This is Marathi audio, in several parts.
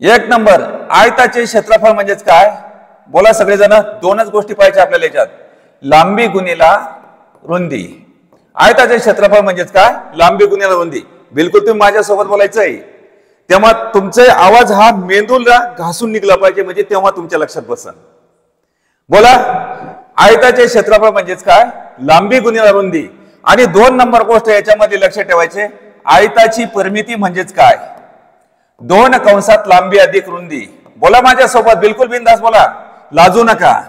एक नंबर आयताचे क्षेत्रफळ म्हणजेच काय? बोला सगळेजण. दोनच गोष्टी पाहिजे आपल्याला याच्यात, लांबी गुणिला रुंदी. आयताचे क्षेत्रफळ म्हणजेच काय? लांबी गुणिला रुंदी. बिलकुल तुम्ही माझ्यासोबत बोलायचंय, तेव्हा तुमचे आवाज हा मेंदूला घासून निघला पाहिजे, म्हणजे तेव्हा तुमच्या लक्षात बसन. बोला, आयताचे क्षेत्रफळ म्हणजेच काय? लांबी गुणिला रुंदी. आणि 2 नंबर गोष्ट याच्यामध्ये लक्षात ठेवायचे, आयताची परिमिती म्हणजेच काय? 2 कंसात लांबी अधिक रुंदी. बोला माझ्यासोबत, बिलकुल बिनधास्त बोला, लाजू नका.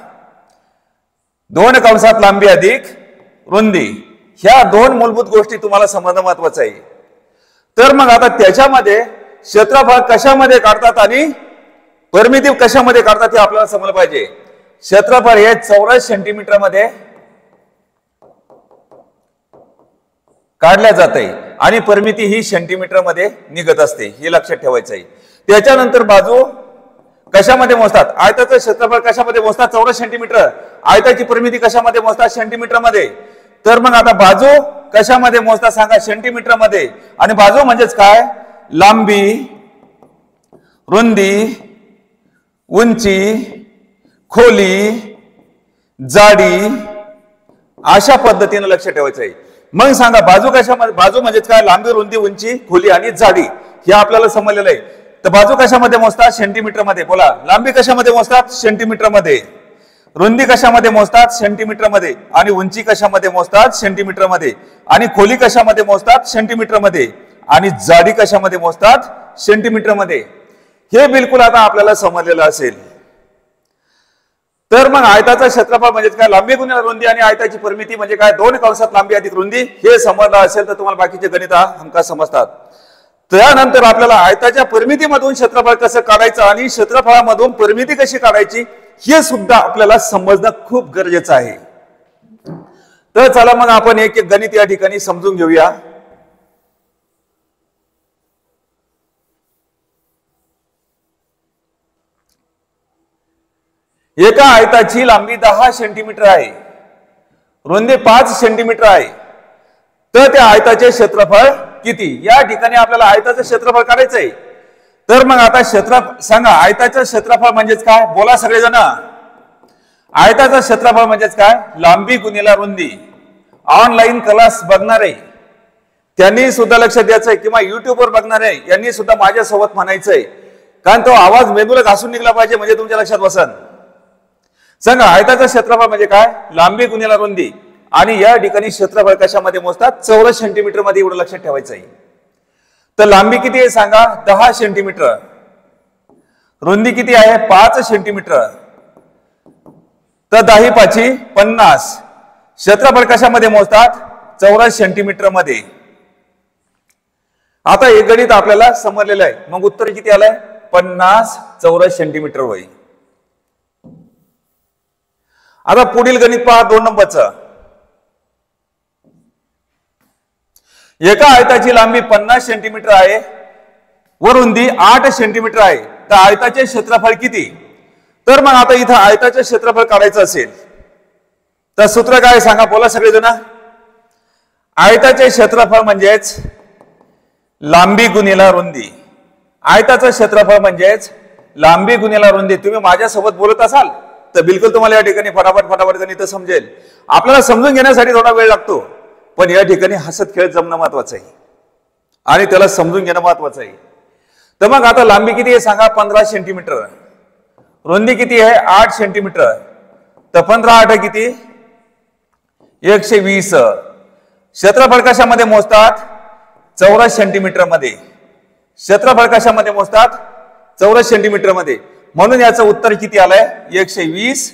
2 कंसात लांबी अधिक रुंदी, ह्या 2 मूलभूत गोष्टी तुम्हाला समजणं महत्वाचं आहे. तर मग आता त्याच्यामध्ये क्षेत्रफळ कशामध्ये काढतात आणि परिमिती कशामध्ये काढतात हे आपल्याला समजलं पाहिजे. क्षेत्रफळ हे चौरस सेंटीमीटर मध्ये काढल्या जाते आणि परिमिती ही सेंटीमीटर मध्ये निघत असते, हे लक्षात ठेवायचं आहे. त्याच्यानंतर बाजू कशामध्ये मोजतात? आयताचं क्षेत्रफळ कशामध्ये मोजतात? चौरस सेंटीमीटर. आयताची परिमिती कशामध्ये मोजतात? सेंटीमीटर मध्ये. तर मग आता बाजू कशामध्ये मोजतात सांगा? सेंटीमीटर मध्ये. आणि बाजू म्हणजेच काय? लांबी, रुंदी, उंची, खोली, जाडी, अशा पद्धतीने लक्ष ठेवायचं आहे. मग सांगा बाजू कशामध्ये? बाजू म्हणजेच काय? लांबी, रुंदी, उंची, खोली आणि जाडी, हे आपल्याला समजलेलं आहे. तर बाजू कशामध्ये मोजतात? सेंटीमीटर मध्ये. बोला, लांबी कशामध्ये मोजतात? सेंटीमीटर मध्ये. रुंदी कशामध्ये मोजतात? सेंटीमीटर मध्ये. आणि उंची कशामध्ये मोजतात? सेंटीमीटर मध्ये. आणि खोली कशामध्ये मोजतात? सेंटीमीटर मध्ये. आणि जाडी कशामध्ये मोजतात? सेंटीमीटर मध्ये. हे बिलकुल आता आपल्याला समजलेलं असेल. तर मग आयताचं क्षेत्रफळ म्हणजे काय? लांबी गुणिले रुंदी. आणि आयताची परिमिती म्हणजे काय? 2 कंसात लांबी अधिक रुंदी. हे समजलं असेल तर तुम्हाला बाकीचे गणित हमखास समजतात. त्यानंतर आपल्याला आयताच्या परिमितीमधून क्षेत्रफळ कसं काढायचं आणि क्षेत्रफळामधून परिमिती कशी काढायची हे सुद्धा आपल्याला समजणं खूप गरजेचं आहे. तर चला मग आपण एक एक गणित या ठिकाणी समजून घेऊया. एका आयताची लांबी 10 सेंटीमीटर आहे, रुंदी 5 सेंटीमीटर आहे. तर त्या आयताचे क्षेत्रफळ किती? या ठिकाणी आपल्याला आयताचं क्षेत्रफळ काढायचंय. तर मग आता सांगा, आयताचं क्षेत्रफळ म्हणजेच काय? बोला सगळेजण. आयताचं क्षेत्रफळ म्हणजेच काय? लांबी गुणिला रुंदी. ऑनलाईन क्लास बघणारे त्यांनी सुद्धा लक्ष द्यायचंय, किंवा युट्यूबवर बघणारे यांनी सुद्धा माझ्यासोबत म्हणायचंय, कारण तो आवाज मेंदूला घासून निघला पाहिजे, म्हणजे तुमच्या लक्षात बसन. सांगा, आयताचं क्षेत्रफळ म्हणजे काय? लांबी गुणिला रुंदी. आणि या ठिकाणी क्षेत्रफळ कशामध्ये मोजतात? चौरस सेंटीमीटर मध्ये. एवढं लक्षात ठेवायचं आहे. तर लांबी किती आहे सांगा? 10 सेंटीमीटर. रुंदी किती आहे? 5 सेंटीमीटर. तर 10 5 50. क्षेत्रफळ कशामध्ये मोजतात? चौरस सेंटीमीटर मध्ये. आता हे गणित आपल्याला समजलेलं आहे. मग उत्तर किती आलंय? 50 चौरस सेंटीमीटर होय. आता पुढील गणित पहा, 2 नंबरचं. एका आयताची लांबी 50 सेंटीमीटर आहे व रुंदी 8 सेंटीमीटर आहे. तर आयताचे क्षेत्रफळ किती? तर मग आता इथं आयताचे क्षेत्रफळ काढायचं असेल तर सूत्र काय सांगा? बोला सगळेजण. आयताचे क्षेत्रफळ म्हणजेच लांबी गुणिला रुंदी. आयताचं क्षेत्रफळ म्हणजेच लांबी गुणिला रुंदी. तुम्ही माझ्यासोबत बोलत असाल तर बिलकुल तुम्हाला या ठिकाणी फटाफट गणित समजेल. आपल्याला समजून घेण्यासाठी थोडा वेळ लागतो, पण या ठिकाणी हसत खेळत जमणं महत्वाचं आहे आणि त्याला समजून घेणं महत्वाचं आहे. तर मग आता लांबी किती आहे सांगा? 15 सेंटीमीटर. रुंदी किती आहे? 8 सेंटीमीटर. तर 15 8 किती? 120. क्षेत्रफळ कशामध्ये मोजतात? चौरस सेंटीमीटर मध्ये. क्षेत्रफळ कशामध्ये मोजतात? चौरस सेंटीमीटर मध्ये. म्हणून याचं उत्तर किती आलंय? 120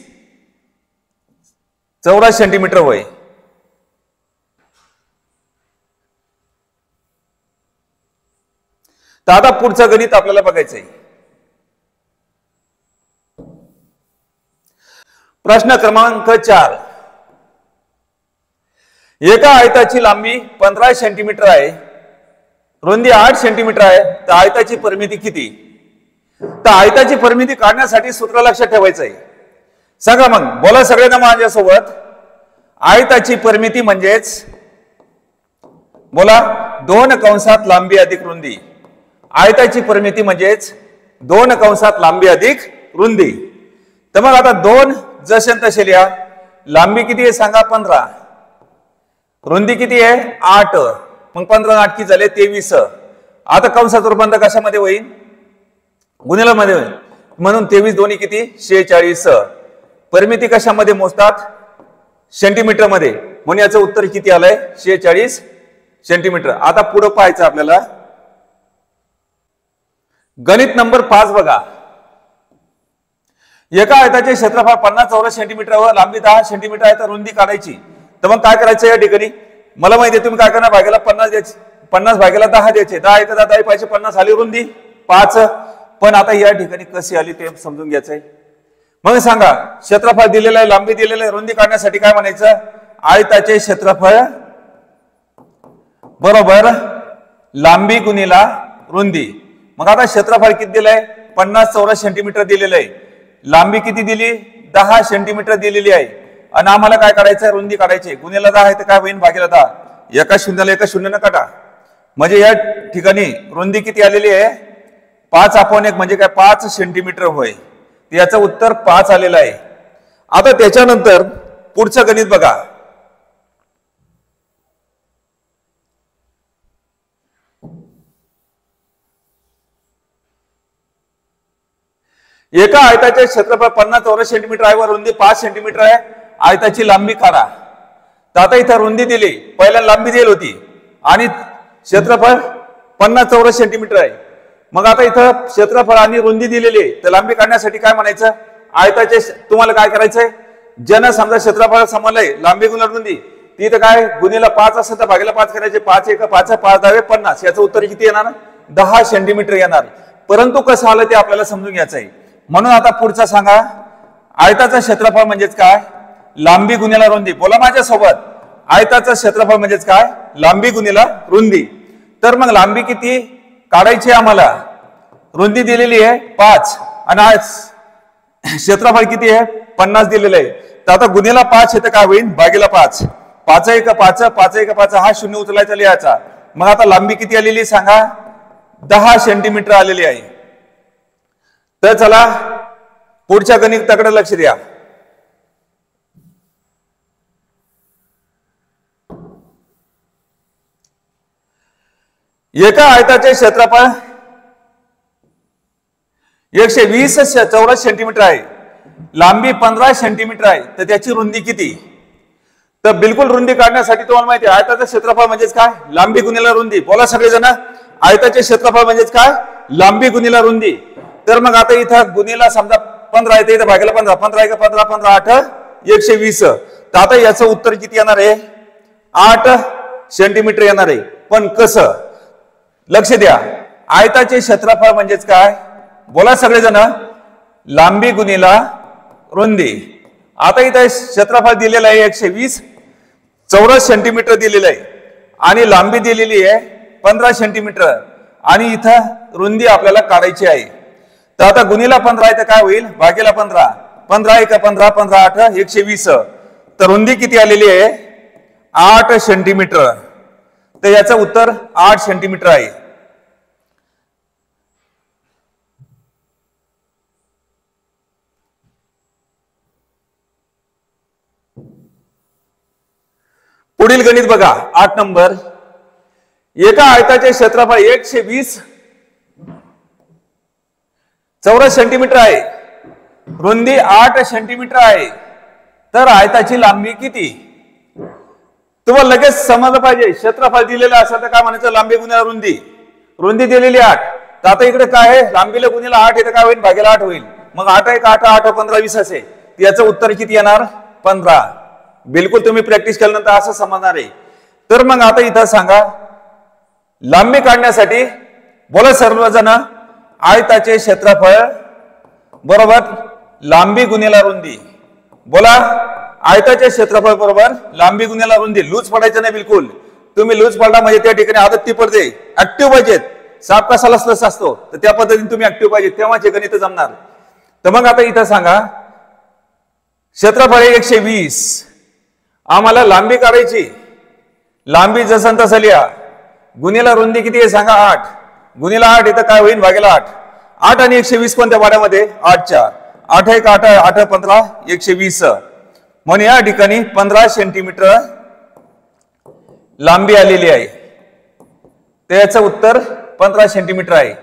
चौरस सेंटीमीटर होय. तर आता पुढचं गणित आपल्याला बघायचंय. प्रश्न क्रमांक 4. एका आयताची लांबी 15 सेंटीमीटर आहे, रुंदी 8 सेंटीमीटर आहे. तर आयताची परिमिती किती? तर आयताची परिमिती काढण्यासाठी सूत्र लक्षात ठेवायचं आहे. सांगा मग, बोला सगळ्यांना माझ्यासोबत. आयताची परिमिती म्हणजेच बोला 2 कंसात लांबी अधिक रुंदी. आयताची परिमिती म्हणजेच 2 कंसात लांबी अधिक रुंदी. तर मग आता 2 जसे तसे लिहा. लांबी किती आहे सांगा 15, रुंदी किती आहे 8, मग 15 8 किती झाले 23. आता कंसात रूपांतर कशामध्ये होईल गुणिला मध्ये होईल, म्हणून 23 दोन्ही किती 46. परिमिती कशामध्ये मोजतात सेंटीमीटर मध्ये, म्हणून याचं उत्तर किती आलंय 46 सेंटीमीटर. आता पुढे पाहायचं आपल्याला गणित नंबर 5 बघा. एका आयताचे क्षेत्रफळ 50 चौरस सेंटीमीटर व लांबी 10 सेंटीमीटर आहे तर रुंदी काढायची. तर मग काय करायचं या ठिकाणी मला माहिती आहे तुम्ही काय करणार, भाग्याला 50 द्यायचे, 50 भाग्याला 10 द्यायचे, 10 एक 10 पाहिजे 50 आली रुंदी 5. पण आता या ठिकाणी कशी आली ते समजून घ्यायचंय. मग सांगा क्षेत्रफळ दिलेलं आहे, लांबी दिलेलं आहे, रुंदी काढण्यासाठी काय म्हणायचं आयताचे क्षेत्रफळ बरोबर लांबी गुणिला रुंदी. मग आता क्षेत्रफळ किती दिलंय 50 चौरस सेंटीमीटर दिलेलं आहे, लांबी किती दिली 10 सेंटीमीटर दिलेली आहे, आणि आम्हाला काय करायचं रुंदी काढायची. गुणिला 10 आहे तर काय होईल भागीला 10, एका शून्याला एका शून्यानं काटा. म्हणजे या ठिकाणी रुंदी किती आलेली आहे 5/1 म्हणजे काय 5 सेंटीमीटर होय. याचं उत्तर 5 आलेलं आहे. आता त्याच्यानंतर पुढचं गणित बघा. एका आयताचे क्षेत्रफळ 50 चौरस सेंटीमीटर आहे व रुंदी 5 सेंटीमीटर आहे. आयताची लांबी काढा. तर आता इथं रुंदी दिली, पहिल्या लांबी दिली होती आणि क्षेत्रफळ 50 चौरस सेंटीमीटर आहे. मग आता इथं क्षेत्रफळ आणि रुंदी दिलेली आहे, तर लांबी काढण्यासाठी काय म्हणायचं आयताचे तुम्हाला काय करायचंय ज्यानं समजा क्षेत्रफळ समजलंय लांबी गुणिला रुंदी ती तर काय गुणिला 5 असेल तर भागीला 5 करायचे. 5 1 5 5 10 50, याचं उत्तर किती येणार 10 सेंटीमीटर येणार. परंतु कसं आलं ते आपल्याला समजून घ्यायचं आहे. म्हणून आता पुढचा सांगा आयताचं क्षेत्रफळ म्हणजेच काय लांबी गुणिला रुंदी. बोला माझ्या सोबत आयताचं क्षेत्रफळ म्हणजेच काय लांबी गुणिला रुंदी. तर मग लांबी किती काढायची आम्हाला, रुंदी दिलेली आहे 5 आणि क्षेत्रफळ किती आहे 50 दिलेलं आहे. तर आता गुणिला 5 हे तर काय होईल भागीला 5, 5 1 5 5 1 5 हा शून्य उचलायचा लिहायचा. मग आता लांबी किती आलेली सांगा 10 सेंटीमीटर आलेली आहे. तर चला पुढच्या गणिताकडे लक्ष द्या. एका आयताचे क्षेत्रफळ 120 चौरस सेंटीमीटर आहे, लांबी 15 सेंटीमीटर आहे, तर त्याची रुंदी किती. तर बिलकुल रुंदी काढण्यासाठी तुम्हाला माहिती आहे आयताचं क्षेत्रफळ म्हणजेच काय लांबी गुणिला रुंदी. बोला सगळेजण आयताचे क्षेत्रफळ म्हणजेच काय लांबी गुणिला रुंदी. तर मग आता इथं गुणिला समजा 15 आहे, इथं भागीला 15, 15 1 15 15 8 120. तर आता याचं उत्तर किती येणार आहे 8 सेंटीमीटर येणार आहे. पण कसं लक्ष द्या आयताचे क्षेत्रफळ म्हणजेच काय बोला सगळेजण लांबी गुणिला रुंदी. आता इथं क्षेत्रफळ दिलेलं आहे 120 चौरस सेंटीमीटर दिलेलं आहे आणि लांबी दिलेली आहे 15 सेंटीमीटर आणि इथं रुंदी आपल्याला काढायची आहे. तर आता गुणिला 15 आहे तर काय होईल भागीला 15, 15 1 15 15 8 120. तर रुंदी किती आलेली आहे 8 सेंटीमीटर. तर याचं उत्तर 8 सेंटीमीटर आहे. पुढील गणित बघा 8 नंबर. एका आयताचे क्षेत्रफळ 120 चौरस सेंटीमीटर आहे, रुंदी 8 सेंटीमीटर आहे, तर आयताची लांबी किती. तुम्हाला लगेच समजलं पाहिजे क्षेत्रफळ दिलेलं असेल तर काय म्हणायचं लांबी गुणिला रुंदी. रुंदी दिलेली 8, तर आता इकडे काय आहे लांबीला गुणिला 8 येतं काय होईल भागीला 8 होईल. मग 8 1 8 8 15 20 असे. याचं उत्तर किती येणार 15. बिलकुल तुम्ही प्रॅक्टिस केल्यानंतर असं समजणार आहे. तर मग आता इथं सांगा लांबी काढण्यासाठी बोला सर्वजण आयताचे क्षेत्रफळ बरोबर लांबी गुणिला रुंदी. बोला आयताचे क्षेत्रफळ बरोबर लांबी गुणिला रुंदी. लूज पडायचं नाही बिलकुल. तुम्ही लूज पडला म्हणजे त्या ठिकाणी आदत ती पडते. ऍक्टिव्ह पाहिजेत. साप कसा लसलस असतो तर त्या पद्धतीने तुम्ही ऍक्टिव्ह पाहिजे तेव्हाच हे गणित जमणार. तर मग आता इथं सांगा क्षेत्रफळ 120 आम्हाला लांबी काढायची. लांबी जसं तसं लिहा. गुणिला रुंदी किती आहे सांगा 8, गुणिला 8 इथं काय होईल भागीला 8. 8 आणि 120 कोणत्या वाड्यामध्ये 8 4 8 1 8 8 15 120 म्हणून या ठिकाणी 15 सेंटीमीटर लांबी आलेली आहे. त्याचं उत्तर 15 सेंटीमीटर आहे.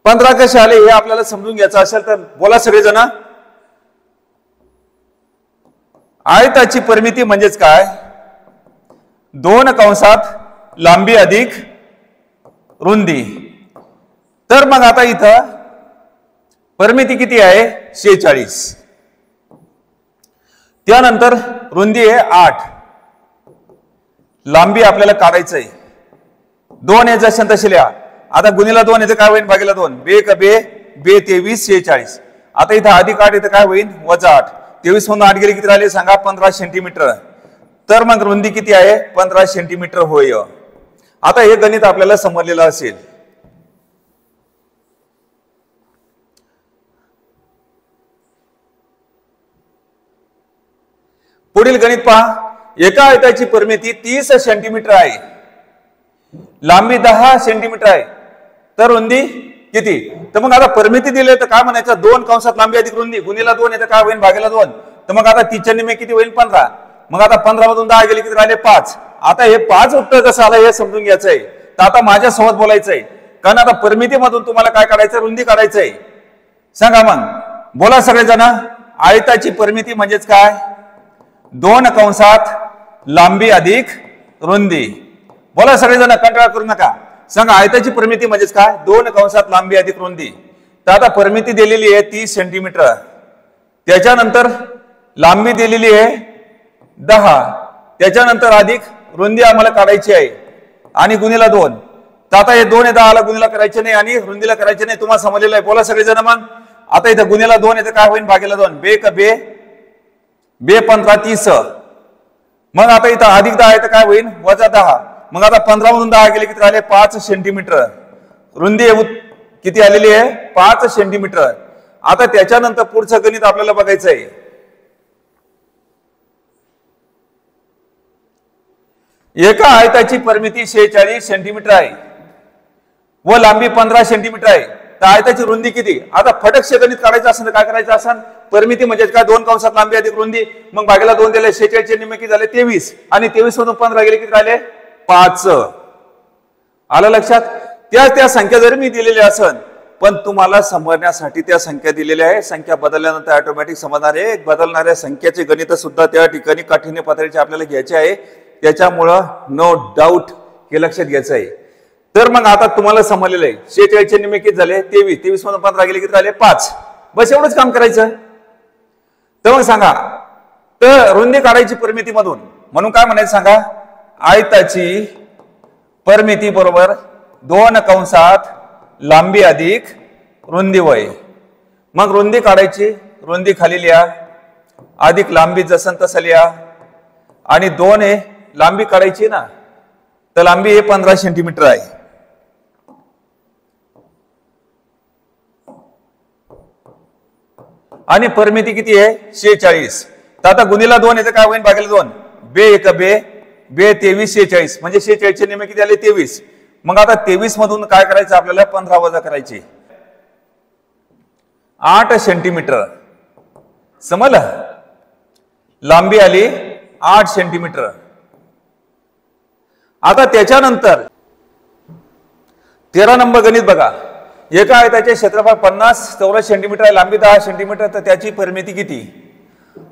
पंधरा कसे आले हे आपल्याला समजून घ्यायचं असेल तर बोला सगळेजण. आयताची परिमिती म्हणजेच काय 2 कंसात लांबी अधिक रुंदी. तर मग आता इथं परिमिती किती आहे 46. त्यानंतर रुंदी आहे 8. लांबी आपल्याला काढायचं आहे 2 हे जसे तसे लिहा. आता गुणीला 2 येते काय होईल भागीला 2 बे का बे 23 46. आता इथं अधिक 8 येते काय होईल वजा 8. 23 मधून 8 गेले किती राहिले सांगा 15 सेंटीमीटर. तर मग रुंदी किती आहे 15 सेंटीमीटर होय. आता हे गणित आपल्याला समजलेलं असेल. पुढील गणित पहा. एका आयताची परिमिती 30 सेंटीमीटर आहे. लांबी 10 सेंटीमीटर आहे. तर रुंदी किती. तर मग आता परिमिती दिली तर काय म्हणायचं 2 कंसात लांबी अधिक रुंदी गुणीला 2 येतं काय होईल भागीला 2. तर मग आता 3 निम्मे किती होईल 15. मग आता 15 मधून 10 गेले किती राहिले 5. आता हे 5 उत्तर कसं आलं हे समजून घ्यायचंय. तर आता माझ्यासोबत बोलायचंय कारण आता परिमितीमधून तुम्हाला काय काढायचं रुंदी काढायचंय. सांगा मग बोला सगळेजण. आयताची परिमिती म्हणजेच काय 2 कंसात लांबी अधिक रुंदी. बोला सगळेजण कंटाळा करू नका. सांगा आयताची परिमिती म्हणजेच काय 2 कंसात लांबी अधिक रुंदी. तर आता परिमिती दिलेली आहे 30 सेंटीमीटर. त्याच्यानंतर लांबी दिलेली आहे 10. त्याच्यानंतर अधिक रुंदी आम्हाला काढायची आहे आणि गुणीला 2. तर आता हे 2 हे 10 ला गुणीला करायचे नाही आणि रुंदीला करायचे नाही. तुम्हाला समजलेलं आहे. बोला सगळेजण मग. आता इथं गुणीला 2 येतं काय होईल भागीला 2 बे का बे 15 30. मग आता इथं अधिक 10 येतं काय होईल वजा 10. मग आता 15 मधून 10 गेले किती राहिले 5 सेंटीमीटर. रुंदी किती आलेली आहे 5 सेंटीमीटर. आता त्याच्यानंतर पुढचं गणित आपल्याला बघायचं आहे. एका आयताची परिमिती 46 सेंटीमीटर आहे व लांबी 15 सेंटीमीटर आहे. तर आयताची रुंदी किती. आता फटक गणित काढायचं असेल तर काय करायचं असेल परिमिती म्हणजे काय 2 कंसात लांबी अधिक रुंदी. मग भागीला 2 दिले 46 निम्मे किती झाले 23 आणि 23 मधून 15 गेले किती राहिले 5. आलं लक्षात. त्या संख्या जरी मी दिलेल्या असन पण तुम्हाला समजण्यासाठी त्या संख्या दिलेल्या आहे. संख्या बदलल्यानंतर ऑटोमॅटिक समजणार आहे. बदलणाऱ्या संख्येचे गणित सुद्धा त्या ठिकाणी काठीण्य पातळीचे आपल्याला घ्यायचे आहे. त्याच्यामुळं नो डाऊट हे लक्षात घ्यायचं आहे. तर मग आता तुम्हाला समजलेलं आहे 46 निम्मे किती झाले 23. 23 मधून 15 गेले किती राहिले 5. बस एवढंच काम करायचं. तर मग सांगा तर रुंदी काढायची परिमिती मधून म्हणून काय म्हणायचं सांगा आयताची परिमिती बरोबर 2 कंसात लांबी अधिक रुंदी वय. मग रुंदी काढायची रुंदी खाली लिहा अधिक लांबी जसं तसं लिहा आणि 2 हे लांबी काढायची ना तर लांबी हे 15 सेंटीमीटर आहे. आणि परिमिती किती आहे 46. तर आता गुणीला 2 येतं काय होईल भागीला 2 बे 1 बे 23 46 म्हणजे 46 निम्मे किती आले 23. मग आता 23 मधून काय करायचं आपल्याला 15 वजा करायचे 8 सेंटीमीटर. समजलं. लांबी आली 8 सेंटीमीटर. आता त्याच्यानंतर 13 नंबर गणित बघा. एका आयताचे क्षेत्रफळ 50 चौरस सेंटीमीटर आहे लांबी 10 सेंटीमीटर. तर त्याची परिमिती किती.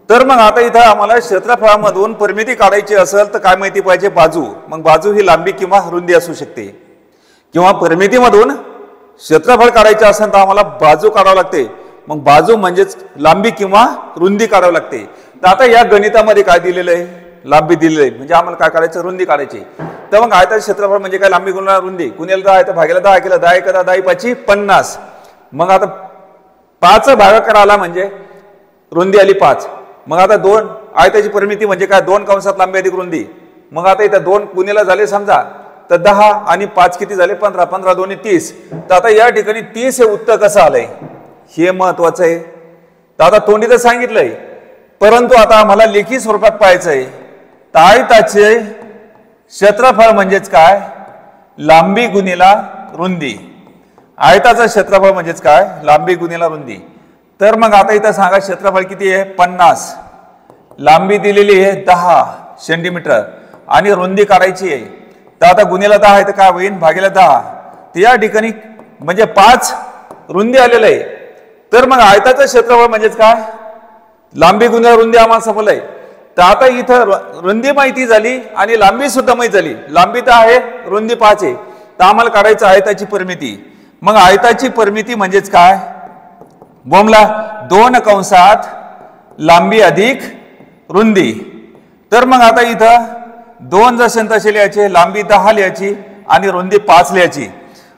तर मग आता इथं आम्हाला क्षेत्रफळामधून परिमिती काढायची असेल तर काय माहिती पाहिजे बाजू. मग बाजू ही लांबी किंवा रुंदी असू शकते किंवा परिमितीमधून क्षेत्रफळ काढायचे असेल तर आम्हाला बाजू काढावं लागते. मग बाजू म्हणजेच लांबी किंवा रुंदी काढावी लागते. तर आता या गणितामध्ये काय दिलेलं आहे लांबी दिलेली आहे म्हणजे आम्हाला काय करायचं रुंदी काढायची. तर मग आयताचे क्षेत्रफळ म्हणजे काय लांबी गुणिले रुंदी गुणिले 10 तर भागीला 10 केलं 10 1 10 5 50. मग आता 5 भागाकार आला म्हणजे रुंदी आली 5. मग आता 2 आयताची परिमिती म्हणजे काय 2 कंसात लांबी अधिक रुंदी. मग आता इथं 2 गुणीला झाले समजा तर 10 आणि 5 किती झाले 15. 15 2 30. तर आता या ठिकाणी 30 हे उत्तर कसं आलंय हे महत्वाचं आहे. तर आता तोंडी तर सांगितलंय परंतु आता आम्हाला लेखी स्वरूपात पाहायचं आहे. तर आयताचे क्षेत्रफळ म्हणजेच काय, लांबी गुणिला रुंदी. आयताचं क्षेत्रफळ म्हणजेच काय, लांबी गुणिला रुंदी. तर मग आता इथं सांगा क्षेत्रफळ किती आहे, 50. लांबी दिलेली आहे 10 सेंटीमीटर आणि रुंदी काढायची आहे. तर आता गुणिला 10 आहे तर काय होईल, भागिले 10. तर या ठिकाणी म्हणजे 5 रुंदी आलेलं आहे. तर मग आयताचं क्षेत्रफळ म्हणजेच काय, लांबी गुणिला रुंदी आम्हाला समजलंय. तर आता इथं रुंदी माहिती झाली आणि लांबी सुद्धा माहिती झाली. लांबी तर आहे, रुंदी 5 आहे. तर आम्हाला काढायचं आयताची परिमिती. मग आयताची परिमिती म्हणजेच काय, बोमला 2 कंसात लांबी अधिक रुंदी. तर मग आता इथं 2 जसे तसे लिहायचे, लांबी 10 लिहायची आणि रुंदी 5 लिहायची.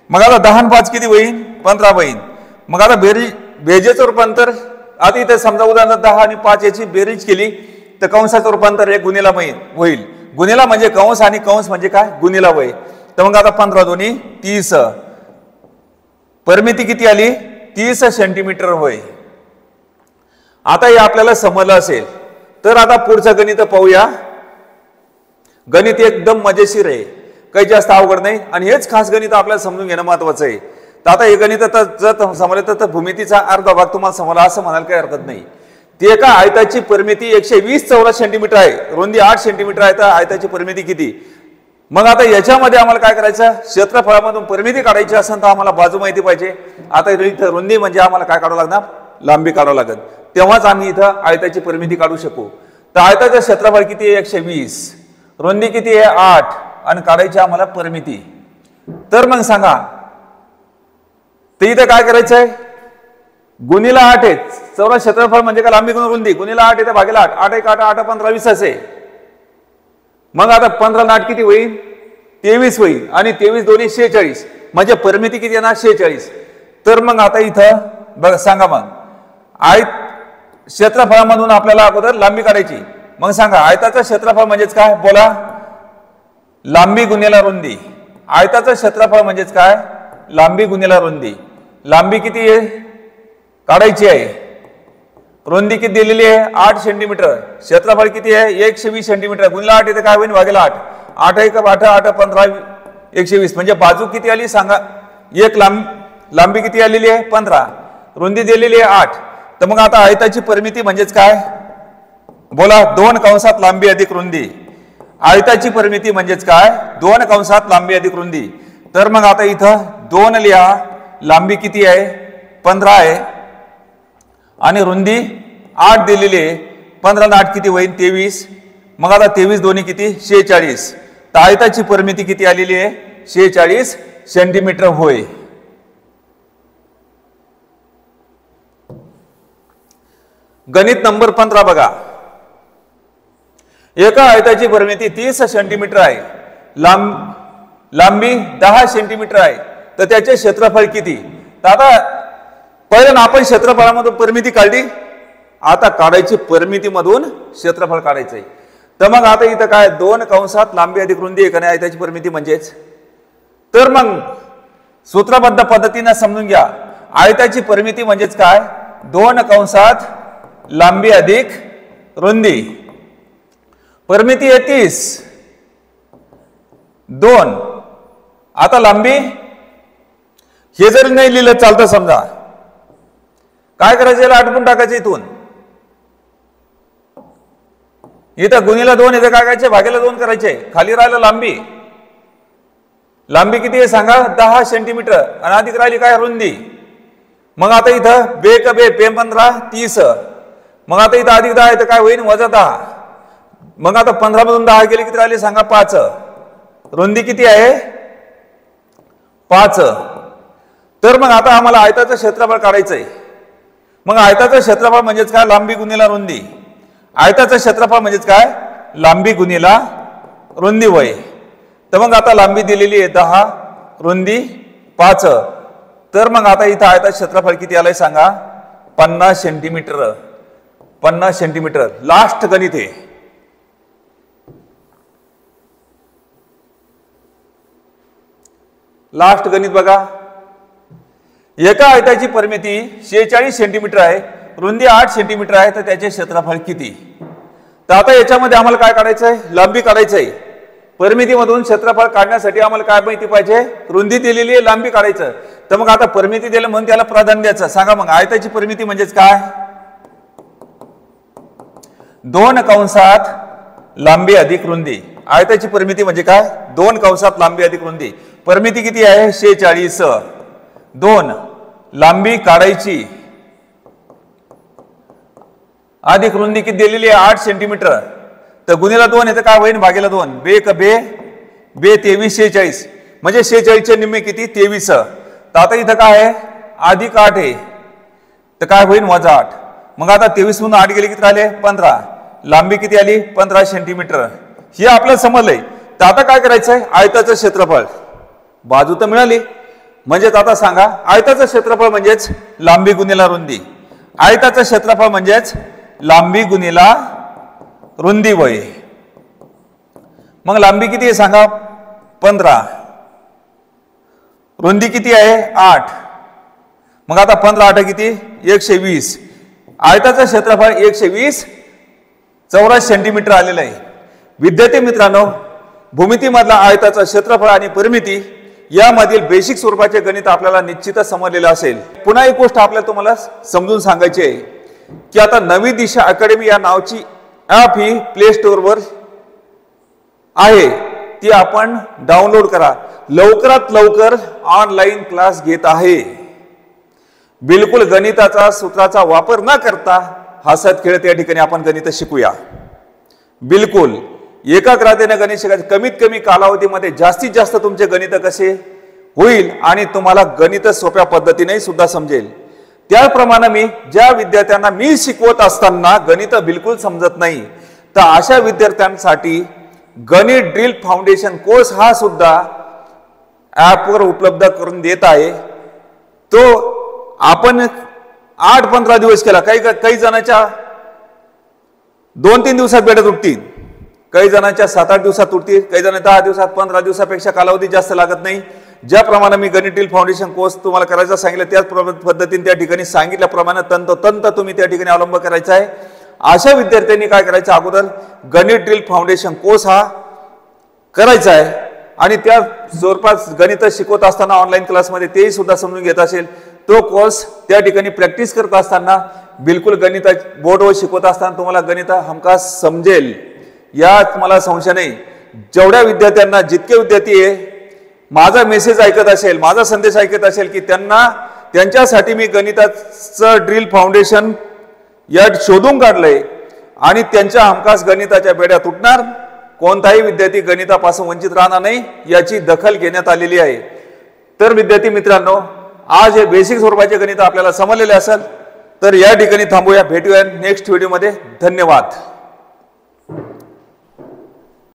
मग आता 10 आणि 5 किती होईल, 15 होईल. मग आता बेरीजचं रूपांतर, आता इथे समजा उदाहरणार्थ 10 आणि 5 याची बेरीज केली तर कंसाचं रूपांतर 1 गुणिला होईल. गुणिला म्हणजे कंस आणि कंस म्हणजे काय, गुणिला होईल. तर मग आता 15 दोन्ही 30. परिमिती किती आली, 30 सेंटीमीटर होय. आता हे आपल्याला समजलं असेल. तर आता पुढचं गणित पाहूया. गणित एकदम मजेशीर आहे, काही जास्त अवघड नाही आणि हेच खास गणित आपल्याला समजून घेणं महत्वाचं आहे. तर आता हे गणित जर समजलं तर भूमितीचा अर्धा भाग तुम्हाला समजला असं म्हणायला काही हरकत नाही. ती एका आयताची परिमिती 120 चौरस सेंटीमीटर आहे, रुंदी 8 सेंटीमीटर आहे. तर आयताची परिमिती किती. मग आता याच्यामध्ये आम्हाला काय करायचं, क्षेत्रफळामधून परिमिती काढायची असेल तर आम्हाला बाजू माहिती पाहिजे. आता इथं रुंदी म्हणजे आम्हाला काय काढावं लागणार, लांबी काढावं लागेल. तेव्हाच आम्ही इथं आयताची परिमिती काढू शकू. तर आयताचं क्षेत्रफळ किती आहे, 120. रुंदी किती आहे, 8 आणि काढायची आम्हाला परिमिती. तर मग सांगा, तर इथं काय करायचं आहे, गुणिला 8 आहे. चौरस क्षेत्रफळ म्हणजे काय, लांबी गुणिला रुंदी. गुणिला 8 येते भागेला 8. 8 1 8 8 15 20 असे. मग आता 15 8 किती होईल, 23 होईल आणि 23 दोन्ही 46 म्हणजे परिमिती किती येणार, 46. तर मग आता इथं बघा, सांगा मग क्षेत्रफळामधून आपल्याला अगोदर लांबी काढायची. मग सांगा आयताचं क्षेत्रफळ म्हणजेच काय, बोला, लांबी गुणिला रुंदी. आयताचं क्षेत्रफळ म्हणजेच काय, लांबी गुणिला रुंदी. लांबी किती आहे काढायची आहे, रुंदी किती दिलेली आहे 8 सेंटीमीटर. क्षेत्रफळ किती आहे 120 सेंटीमीटर. गुणिला 8 येते काय होईल, भागेला 8. 8 1 8 8 15 120 म्हणजे बाजू किती आली सांगा, एक लांबी किती आलेली आहे 15, रुंदी दिलेली आहे 8. तर मग आता आयताची परिमिती म्हणजेच काय, बोला, 2 कंसात लांबी अधिक रुंदी. आयताची परिमिती म्हणजेच काय, 2 कंसात लांबी अधिक रुंदी. तर मग आता इथं 2 लिहा, लांबी किती आहे 15 आहे आणि रुंदी 8 दिलेली आहे. 15 आणि 8 किती होईल 23. मग आता 23 दोन्ही किती 46. तर आयताची परिमिती किती आलेली आहे 46 सेंटीमीटर होय. गणित नंबर 15 बघा. एका आयताची परिमिती 30 सेंटीमीटर आहे, लांबी 10 सेंटीमीटर आहे. तर त्याचे क्षेत्रफळ किती. तर आता पहिल्यांदा आपण क्षेत्रफळामधून परिमिती काढली, आता काढायची परिमिती मधून क्षेत्रफळ काढायचंय. तर मग आता इथं काय 2 कंसात लांबी अधिक रुंदी एक आणि आयताची परिमिती म्हणजेच. तर मग सूत्रबद्ध पद्धतीने समजून घ्या. आयताची परिमिती म्हणजेच काय, 2 कंसात लांबी अधिक रुंदी. परिमिती आहे 30, 2. आता लांबी हे जरी नाही लिहिलं चालतं, समजा काय करायचं, याला आटपून टाकायचं. इथून इथं गुणिला 2 इथं काय करायचे, भागेला 2 करायचे. खाली राहिलं लांबी. लांबी किती आहे सांगा 10 सेंटीमीटर आणि अधिक राहिली काय रुंदी. मग आता इथं बे का बे 15 30. मग आता इथं अधिक 10 इथं काय होईल वजा 10. मग आता 15 मधून 10 गेले किती राहिले सांगा 5. रुंदी किती आहे 5. तर मग आता आम्हाला आयताचं क्षेत्रफळ काढायचंय. मग आयताचं क्षेत्रफळ म्हणजेच काय, लांबी गुणिला रुंदी. आयताचं क्षेत्रफळ म्हणजेच काय, लांबी गुणिला रुंदी वय. तर मग आता लांबी दिलेली आहे 10, रुंदी 5. तर मग आता इथं आयताचं क्षेत्रफळ किती आलंय सांगा 50 सेंटीमीटर. 50 सेंटीमीटर. लास्ट गणित आहे. लास्ट गणित बघा. एका आयताची परिमिती 46 सेंटीमीटर आहे, रुंदी 8 सेंटीमीटर आहे तर त्याचे क्षेत्रफळ किती? तर आता याच्यामध्ये आम्हाला काय काढायचं आहे? लांबी काढायचं आहे. परिमितीमधून क्षेत्रफळ काढण्यासाठी आम्हाला काय माहिती पाहिजे? रुंदी दिलेली आहे, लांबी काढायचं. तर मग आता परिमिती दिलं म्हणून त्याला प्राधान्य द्यायचं. सांगा मग आयताची परिमिती म्हणजेच काय? 2 कंसात लांबी अधिक रुंदी. आयताची परिमिती म्हणजे काय? 2 कंसात लांबी अधिक रुंदी. परिमिती किती आहे? 46. 2 लांबी काढायची अधिक रुंदी किती दिलेली आहे? 8 सेंटीमीटर. तर गुणिला 2 येतं काय होईल? भागेला 2. बे 23 46 म्हणजे 46 चे निम्मे किती? 23. तर आता इथं काय आहे? अधिक 8 आहे तर काय होईल? वजा 8. मग आता 23 मधून 8 गेले किती राहिले? 15. लांबी किती आली? 15 सेंटीमीटर. हे आपल्याला समजलंय. तर आता काय करायचंय? आयताचं क्षेत्रफळ. बाजू तर मिळाली म्हणजेच आता सांगा आयताचं क्षेत्रफळ म्हणजेच लांबी गुणिला रुंदी. आयताचं क्षेत्रफळ म्हणजेच लांबी गुणिला रुंदी वय. मग लांबी किती आहे सांगा? 15. रुंदी किती आहे? 8. मग आता 15 8 किती? 120. आयताचं क्षेत्रफळ 120 चौरस सेंटीमीटर आलेलं आहे. विद्यार्थी मित्रांनो, भूमितीमधला आयताचं क्षेत्रफळ आणि परिमिती यामधील बेसिक स्वरूपाचे गणित आपल्याला निश्चितच समजलेलं असेल. पुन्हा एक गोष्ट आपल्याला तुम्हाला समजून सांगायची आहे की आता नवी दिशा अकॅडमी या नावाची ॲप ही प्ले स्टोअरवर आहे, ती आपण डाउनलोड करा. लवकरात लवकर ऑनलाईन क्लास घेत आहे. बिलकुल गणिताचा सूत्राचा वापर न करता हसत खेळत या ठिकाणी आपण गणित शिकूया. बिलकुल एकाग्रतेने गणित शिकायचं. कमीत कमी कालावधीमध्ये जास्तीत जास्त तुमचे गणित कसे होईल आणि तुम्हाला गणित सोप्या पद्धतीने सुद्धा समजेल. त्याप्रमाणे मी ज्या विद्यार्थ्यांना मी शिकवत असताना गणित बिलकुल समजत नाही तर अशा विद्यार्थ्यांसाठी गणित ड्रिल फाउंडेशन कोर्स हा सुद्धा ॲपवर उपलब्ध करून देत आहे. तो आपण 8-15 दिवस केला. काही जणांच्या 2-3 दिवसात भेटत उठतील, काही जणांच्या 7-8 दिवसात उठतील, काही जण 10 दिवसात, 15 दिवसापेक्षा कालावधी जास्त लागत नाही. ज्याप्रमाणे मी गणित ड्रिल फाउंडेशन कोर्स तुम्हाला करायचा सांगितलं त्याच पद्धतीने त्या ठिकाणी सांगितल्याप्रमाणे तंतोतंत तुम्ही त्या ठिकाणी अवलंब करायचा आहे. अशा विद्यार्थ्यांनी काय करायचं? अगोदर गणित ड्रिल फाउंडेशन कोर्स हा करायचा आहे आणि त्या स्वरूपात गणित शिकवत असताना ऑनलाईन क्लासमध्ये तेही सुद्धा समजून घेत असेल. तो कोर्स त्या ठिकाणी प्रॅक्टिस करत असताना बिलकुल गणित बोर्डवर शिकवत असताना तुम्हाला गणित हमखास समजेल यात मला संशय नाही. जेवढ्या विद्यार्थ्यांना, जितके विद्यार्थी आहे माझा मेसेज ऐकत असेल, माझा संदेश ऐकत असेल की त्यांच्यासाठी मी गणिताचं ड्रिल फाउंडेशन या शोधून काढलंय आणि त्यांच्या हमखास गणिताच्या बेड्या तुटणार, कोणताही विद्यार्थी गणितापासून वंचित राहणार नाही याची दखल घेण्यात आलेली आहे. तर विद्यार्थी मित्रांनो, आज हे बेसिक स्वरूपाचे गणित आपल्याला समजलेले असेल तर या ठिकाणी थांबूया. भेटूया नेक्स्ट व्हिडिओमध्ये. धन्यवाद.